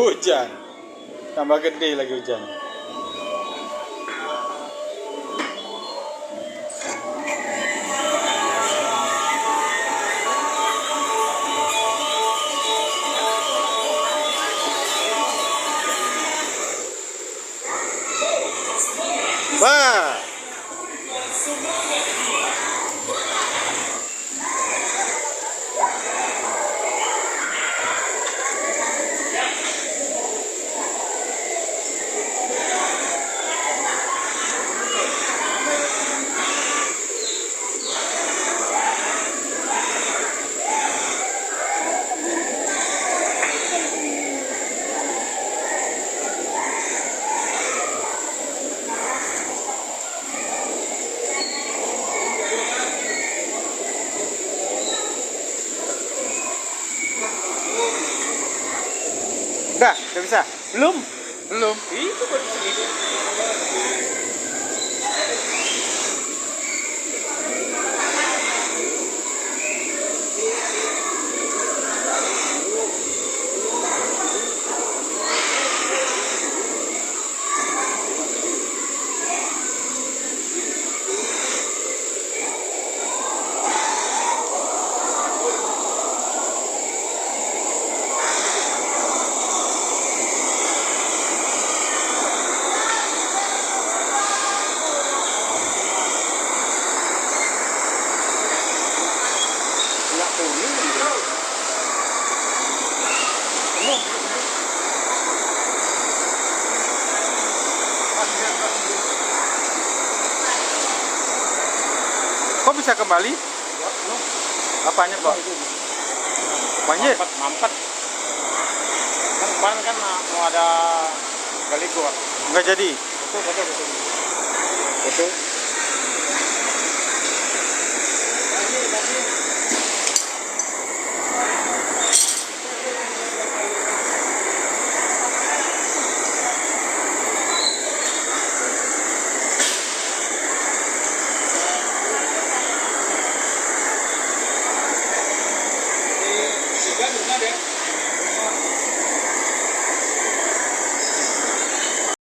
Hujan. Tambah gede lagi hujan. Wah. Udah bisa? Belum? Belum. Itu baru segini. Kok bisa kembali? Apanya, Pak? Banjir? Mampet. Kan kemarin kan mau ada gali gor. Nggak jadi? Betul. Betul.